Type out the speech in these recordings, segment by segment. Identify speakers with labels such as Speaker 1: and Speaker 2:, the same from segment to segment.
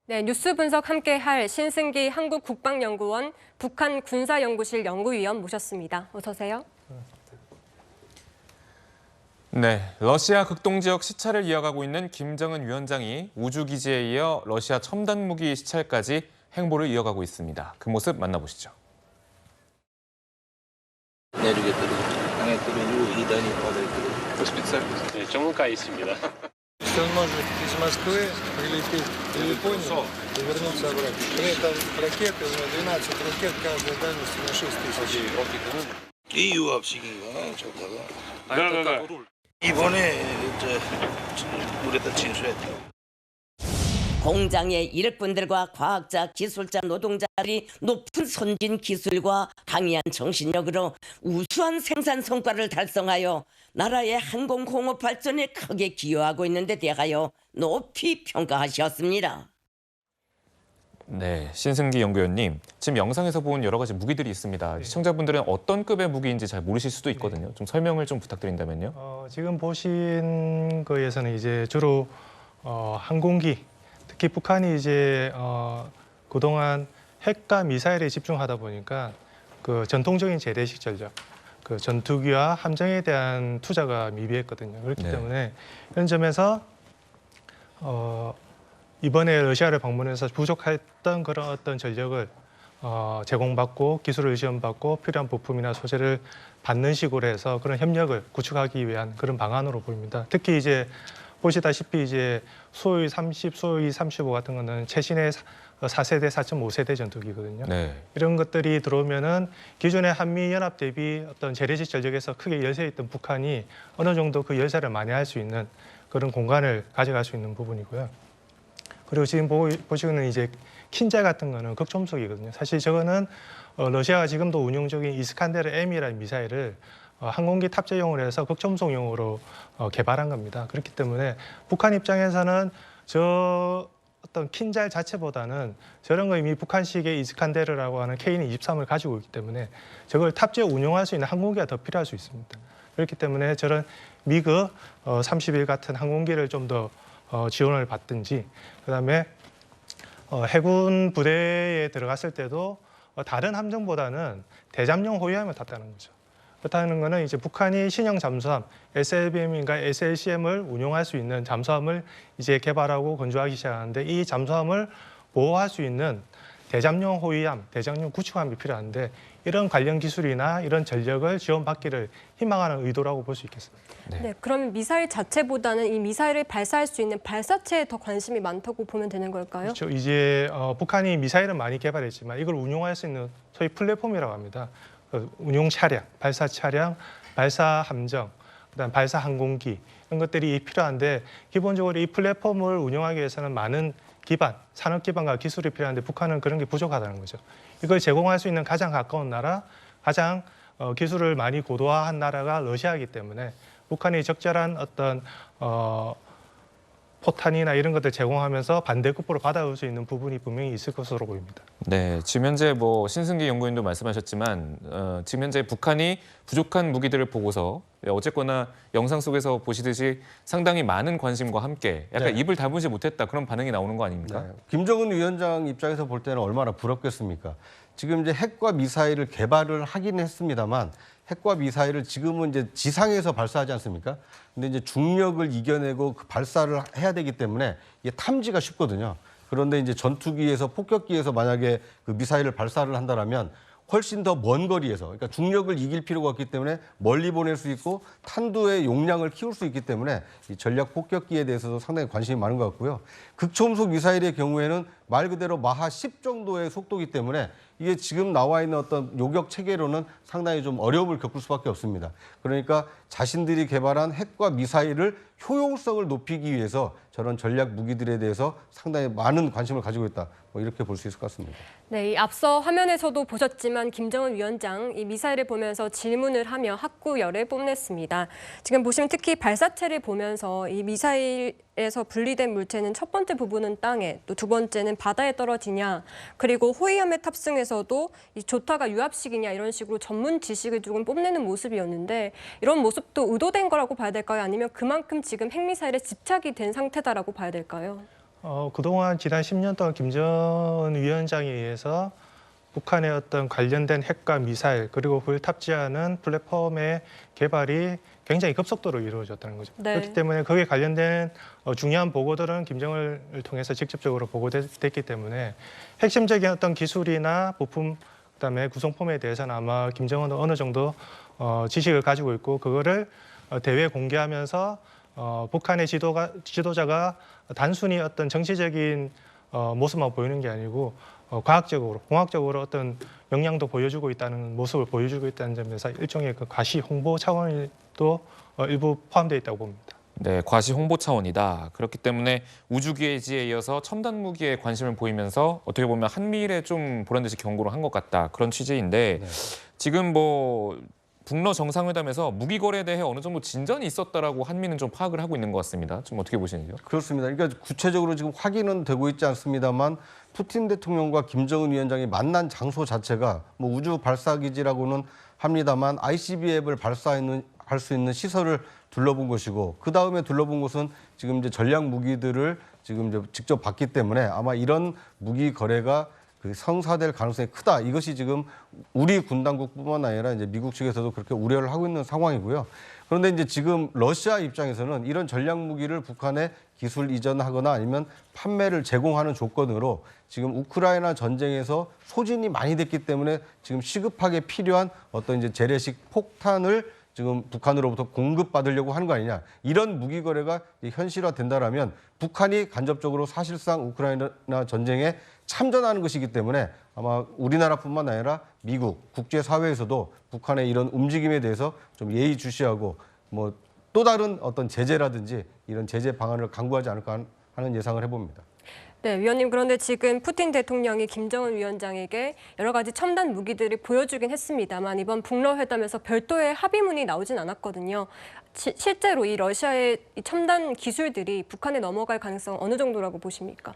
Speaker 1: 네, 뉴스 분석 함께할 신승기 한국국방연구원 북한 군사연구실 연구위원 모셨습니다. 어서 오세요.
Speaker 2: 네, 러시아 극동지역 시찰을 이어가고 있는 김정은 위원장이 우주기지에 이어 러시아 첨단 무기 시찰까지 행보를 이어가고 있습니다. 그 모습 만나보시죠.
Speaker 3: 네, 정문가에 있습니다.
Speaker 4: Он может из Москвы прилететь в Японию и вернуться обратно. При этом ракеты, у него 12 ракет, каждая дальность на 6 тысяч.
Speaker 5: 이 유압시키가 좋다가
Speaker 3: 네.
Speaker 5: 이번에 우리한테 진수했다.
Speaker 6: 공장의 일꾼들과 과학자, 기술자, 노동자들이 높은 선진 기술과 강인한 정신력으로 우수한 생산 성과를 달성하여 나라의 항공공업 발전에 크게 기여하고 있는 데 대하여 높이 평가하셨습니다.
Speaker 2: 네, 신승기 연구위원님, 지금 영상에서 본 여러 가지 무기들이 있습니다. 시청자분들은 어떤 급의 무기인지 잘 모르실 수도 있거든요. 좀 설명을 좀 부탁드린다면요.
Speaker 7: 지금 보신 거에서는 이제 주로 항공기, 특히 북한이 이제 그동안 핵과 미사일에 집중하다 보니까 그 전통적인 재래식 전력, 그 전투기와 함정에 대한 투자가 미비했거든요. 그렇기 때문에 이런 점에서 이번에 러시아를 방문해서 부족했던 그런 어떤 전력을 제공받고 기술을 지원받고 필요한 부품이나 소재를 받는 식으로 해서 그런 협력을 구축하기 위한 그런 방안으로 보입니다. 특히 이제 보시다시피 이제 수호의 30, 수호의 35 같은 거는 최신의 4세대, 4.5세대 전투기거든요.
Speaker 2: 네.
Speaker 7: 이런 것들이 들어오면은 기존의 한미 연합 대비 어떤 재래식 전력에서 크게 열세 있던 북한이 어느 정도 그 열세를 만회할 수 있는 그런 공간을 가져갈 수 있는 부분이고요. 그리고 지금 보시고는 이제 킨잘 같은 거는 극초음속이거든요. 사실 저거는 러시아가 지금도 운용 중인 이스칸데르 M이라는 미사일을 항공기 탑재용으로 해서 극초음속용으로 개발한 겁니다. 그렇기 때문에 북한 입장에서는 저 어떤 킨잘 자체보다는 저런 거 이미 북한식의 이스칸데르라고 하는 KN-23을 가지고 있기 때문에 저걸 탑재 운용할 수 있는 항공기가 더 필요할 수 있습니다. 그렇기 때문에 저런 미그 31 같은 항공기를 좀 더 지원을 받든지, 그다음에 해군 부대에 들어갔을 때도 다른 함정보다는 대잠용 호위함을 탔다는 거죠. 그렇다는 거는 이제 북한이 신형 잠수함 SLBM인가 SLCM을 운용할 수 있는 잠수함을 이제 개발하고 건조하기 시작하는데, 이 잠수함을 보호할 수 있는 대잠용 호위함, 대잠용 구축함이 필요한데 이런 관련 기술이나 이런 전력을 지원받기를 희망하는 의도라고 볼 수 있겠습니다.
Speaker 1: 네, 그러면 미사일 자체보다는 이 미사일을 발사할 수 있는 발사체에 더 관심이 많다고 보면 되는 걸까요?
Speaker 7: 그렇죠. 이제 북한이 미사일은 많이 개발했지만 이걸 운용할 수 있는 소위 플랫폼이라고 합니다. 운용 차량, 발사 차량, 발사 함정, 그다음 발사 항공기 이런 것들이 필요한데, 기본적으로 이 플랫폼을 운영하기 위해서는 많은 기반, 산업 기반과 기술이 필요한데 북한은 그런 게 부족하다는 거죠. 이걸 제공할 수 있는 가장 가까운 나라, 가장 기술을 많이 고도화한 나라가 러시아이기 때문에 북한이 적절한 어떤 포탄이나 이런 것들 제공하면서 반대급부로 받아올 수 있는 부분이 분명히 있을 것으로 보입니다.
Speaker 2: 네, 지금 현재 신승기 연구위원도 말씀하셨지만 지금 현재 북한이 부족한 무기들을 보고서 어쨌거나 영상 속에서 보시듯이 상당히 많은 관심과 함께 약간 입을 다물지 못했다, 그런 반응이 나오는 거 아닙니까?
Speaker 8: 네. 김정은 위원장 입장에서 볼 때는 얼마나 부럽겠습니까? 지금 이제 핵과 미사일을 개발을 하긴 했습니다만 핵과 미사일을 지금은 이제 지상에서 발사하지 않습니까? 근데 이제 중력을 이겨내고 그 발사를 해야 되기 때문에 이게 탐지가 쉽거든요. 그런데 이제 전투기에서 폭격기에서 만약에 그 미사일을 발사를 한다라면 훨씬 더 먼 거리에서, 그러니까 중력을 이길 필요가 없기 때문에 멀리 보낼 수 있고 탄두의 용량을 키울 수 있기 때문에 이 전략 폭격기에 대해서도 상당히 관심이 많은 것 같고요. 극초음속 미사일의 경우에는 말 그대로 마하 10 정도의 속도이기 때문에 이게 지금 나와 있는 어떤 요격 체계로는 상당히 좀 어려움을 겪을 수밖에 없습니다. 그러니까 자신들이 개발한 핵과 미사일을 효용성을 높이기 위해서 저런 전략 무기들에 대해서 상당히 많은 관심을 가지고 있다, 이렇게 볼 수 있을 것 같습니다.
Speaker 1: 네, 이 앞서 화면에서도 보셨지만 김정은 위원장 이 미사일을 보면서 질문을 하며 학구열을 뽐냈습니다. 지금 보시면 특히 발사체를 보면서 이 미사일에서 분리된 물체는 첫 번째 부분은 땅에, 또 두 번째는 바다에 떨어지냐, 그리고 호위함에 탑승해서도 이 조타가 유압식이냐, 이런 식으로 전문 지식을 조금 뽐내는 모습이었는데, 이런 모습도 의도된 거라고 봐야 될까요? 아니면 그만큼 지금 핵미사일에 집착이 된 상태다라고 봐야 될까요?
Speaker 7: 그동안 지난 10년 동안 김정은 위원장에 의해서 북한의 어떤 관련된 핵과 미사일 그리고 그걸 탑재하는 플랫폼의 개발이 굉장히 급속도로 이루어졌다는 거죠.
Speaker 1: 네.
Speaker 7: 그렇기 때문에 거기에 관련된 중요한 보고들은 김정은을 통해서 직접적으로 보고됐기 때문에 핵심적인 어떤 기술이나 부품 그다음에 구성품에 대해서는 아마 김정은은 어느 정도 지식을 가지고 있고 그거를 대외에 공개하면서 북한의 지도자가 단순히 어떤 정치적인 모습만 보이는 게 아니고 과학적으로, 공학적으로 어떤 역량도 보여주고 있다는 모습을 보여주고 있다는 점에서 일종의 그 과시 홍보 차원도 일부 포함되어 있다고 봅니다.
Speaker 2: 네, 과시 홍보 차원이다. 그렇기 때문에 우주기지에 이어서 첨단 무기에 관심을 보이면서 어떻게 보면 한미일에 좀 보란 듯이 경고를 한 것 같다. 그런 취지인데 지금 뭐 북러 정상회담에서 무기 거래에 대해 어느 정도 진전이 있었다라고 한미는 좀 파악을 하고 있는 것 같습니다. 좀 어떻게 보시는지요?
Speaker 8: 그렇습니다. 그러니까 구체적으로 지금 확인은 되고 있지 않습니다만 푸틴 대통령과 김정은 위원장이 만난 장소 자체가 뭐 우주 발사기지라고는 합니다만 ICBM을 발사할 수 있는 시설을 둘러본 것이고 그 다음에 둘러본 곳은 지금 이제 전략 무기들을 지금 이제 직접 봤기 때문에 아마 이런 무기 거래가 그 성사될 가능성이 크다. 이것이 지금 우리 군 당국뿐만 아니라 이제 미국 측에서도 그렇게 우려를 하고 있는 상황이고요. 그런데 이제 지금 러시아 입장에서는 이런 전략 무기를 북한에 기술 이전하거나 아니면 판매를 제공하는 조건으로 지금 우크라이나 전쟁에서 소진이 많이 됐기 때문에 지금 시급하게 필요한 어떤 이제 재래식 폭탄을 지금 북한으로부터 공급받으려고 하는 거 아니냐. 이런 무기 거래가 현실화된다라면 북한이 간접적으로 사실상 우크라이나 전쟁에 참전하는 것이기 때문에 아마 우리나라뿐만 아니라 미국, 국제사회에서도 북한의 이런 움직임에 대해서 좀 예의주시하고 뭐 또 다른 어떤 제재라든지 이런 제재 방안을 강구하지 않을까 하는 예상을 해봅니다.
Speaker 1: 네, 위원님 그런데 지금 푸틴 대통령이 김정은 위원장에게 여러 가지 첨단 무기들을 보여주긴 했습니다만 이번 북러 회담에서 별도의 합의문이 나오진 않았거든요. 실제로 이 러시아의 이 첨단 기술들이 북한에 넘어갈 가능성 어느 정도라고 보십니까?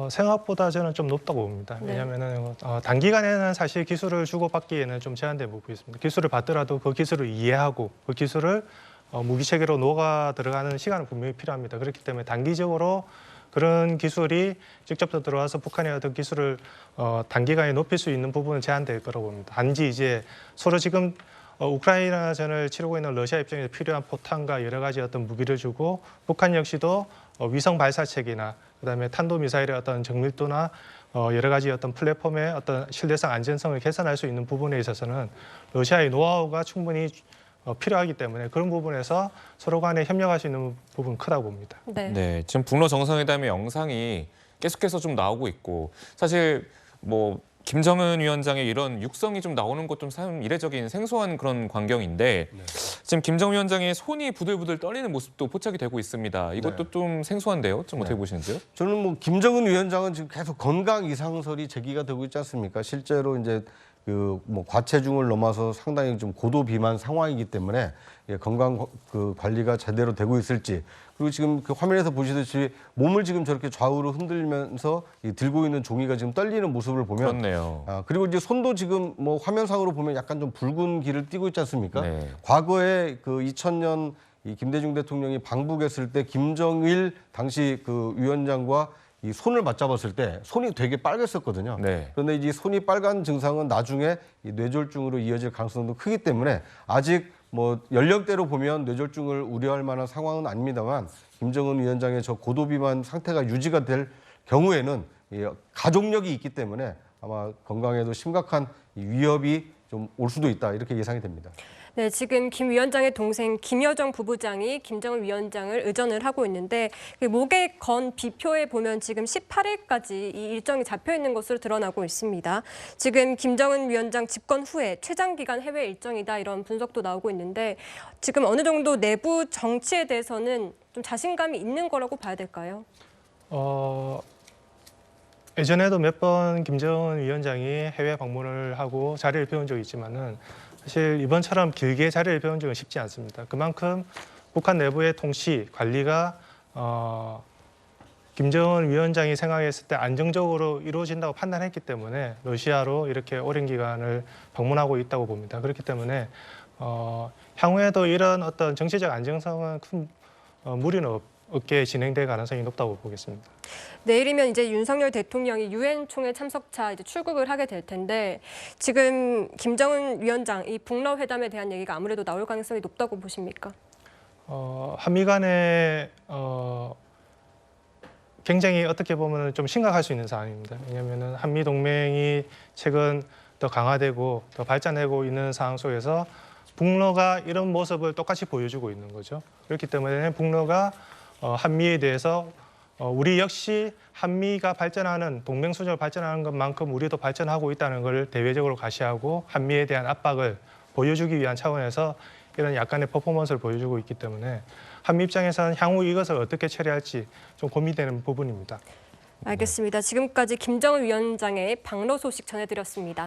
Speaker 7: 생각보다 저는 좀 높다고 봅니다.
Speaker 1: 네.
Speaker 7: 왜냐하면 단기간에는 사실 기술을 주고받기에는 좀 제한된 부분이 있습니다. 기술을 받더라도 그 기술을 이해하고 그 기술을 무기 체계로 녹아 들어가는 시간은 분명히 필요합니다. 그렇기 때문에 단기적으로 그런 기술이 직접 들어와서 북한의 어떤 기술을 단기간에 높일 수 있는 부분은 제한될 거라고 봅니다. 단지 이제 서로 지금 우크라이나전을 치르고 있는 러시아 입장에서 필요한 포탄과 여러 가지 어떤 무기를 주고 북한 역시도 위성 발사체계나 그다음에 탄도미사일의 어떤 정밀도나 여러 가지 어떤 플랫폼의 어떤 신뢰성 안전성을 개선할 수 있는 부분에 있어서는 러시아의 노하우가 충분히 필요하기 때문에 그런 부분에서 서로 간에 협력할 수 있는 부분은 크다고 봅니다.
Speaker 2: 네, 지금 북러 정상회담의 영상이 계속해서 좀 나오고 있고 사실 뭐 김정은 위원장의 이런 육성이 좀 나오는 것도 참 이례적인 생소한 그런 광경인데 지금 김정은 위원장의 손이 부들부들 떨리는 모습도 포착이 되고 있습니다. 이것도 좀 생소한데요. 좀 어떻게 보시는지요?
Speaker 8: 저는 뭐 김정은 위원장은 지금 계속 건강 이상설이 제기가 되고 있지 않습니까? 실제로 이제 그 뭐 과체중을 넘어서 상당히 좀 고도 비만 상황이기 때문에 건강 그 관리가 제대로 되고 있을지 그리고 지금 그 화면에서 보시듯이 몸을 지금 저렇게 좌우로 흔들면서 들고 있는 종이가 지금 떨리는 모습을 보면
Speaker 2: 그렇네요.
Speaker 8: 그리고 이제 손도 지금 뭐 화면상으로 보면 약간 좀 붉은 길을 띠고 있지 않습니까?
Speaker 2: 네.
Speaker 8: 과거에 그 2000년 이 김대중 대통령이 방북했을 때 김정일 당시 그 위원장과 이 손을 맞잡았을 때 손이 되게 빨갰었거든요.
Speaker 2: 네.
Speaker 8: 그런데 이 손이 빨간 증상은 나중에 이 뇌졸중으로 이어질 가능성도 크기 때문에 아직 뭐 연령대로 보면 뇌졸중을 우려할 만한 상황은 아닙니다만 김정은 위원장의 저 고도비만 상태가 유지가 될 경우에는 이 가족력이 있기 때문에 아마 건강에도 심각한 이 위협이 좀 올 수도 있다 이렇게 예상이 됩니다.
Speaker 1: 네, 지금 김 위원장의 동생 김여정 부부장이 김정은 위원장을 의전을 하고 있는데 그 목에 건 비표에 보면 지금 18일까지 이 일정이 잡혀 있는 것으로 드러나고 있습니다. 지금 김정은 위원장 집권 후에 최장 기간 해외 일정이다 이런 분석도 나오고 있는데 지금 어느 정도 내부 정치에 대해서는 좀 자신감이 있는 거라고 봐야 될까요?
Speaker 7: 예전에도 몇 번 김정은 위원장이 해외 방문을 하고 자리를 비운 적이 있지만은 사실 이번처럼 길게 자리를 비운 적은 쉽지 않습니다. 그만큼 북한 내부의 통치, 관리가 김정은 위원장이 생각했을 때 안정적으로 이루어진다고 판단했기 때문에 러시아로 이렇게 오랜 기간을 방문하고 있다고 봅니다. 그렇기 때문에 향후에도 이런 어떤 정치적 안정성은 큰 무리는 없게 진행될 가능성이 높다고 보겠습니다.
Speaker 1: 내일이면 이제 윤석열 대통령이 유엔 총회 참석차 이제 출국을 하게 될 텐데 지금 김정은 위원장 이 북러 회담에 대한 얘기가 아무래도 나올 가능성이 높다고 보십니까?
Speaker 7: 한미 간에 굉장히 어떻게 보면 좀 심각할 수 있는 상황입니다. 왜냐하면 한미 동맹이 최근 더 강화되고 더 발전하고 있는 상황 속에서 북러가 이런 모습을 똑같이 보여주고 있는 거죠. 그렇기 때문에 북러가 한미에 대해서 우리 역시 한미가 발전하는 동맹 수준으로 발전하는 것만큼 우리도 발전하고 있다는 걸 대외적으로 가시하고 한미에 대한 압박을 보여주기 위한 차원에서 이런 약간의 퍼포먼스를 보여주고 있기 때문에 한미 입장에서는 향후 이것을 어떻게 처리할지 좀 고민되는 부분입니다.
Speaker 1: 알겠습니다. 지금까지 김정은 위원장의 방러 소식 전해드렸습니다.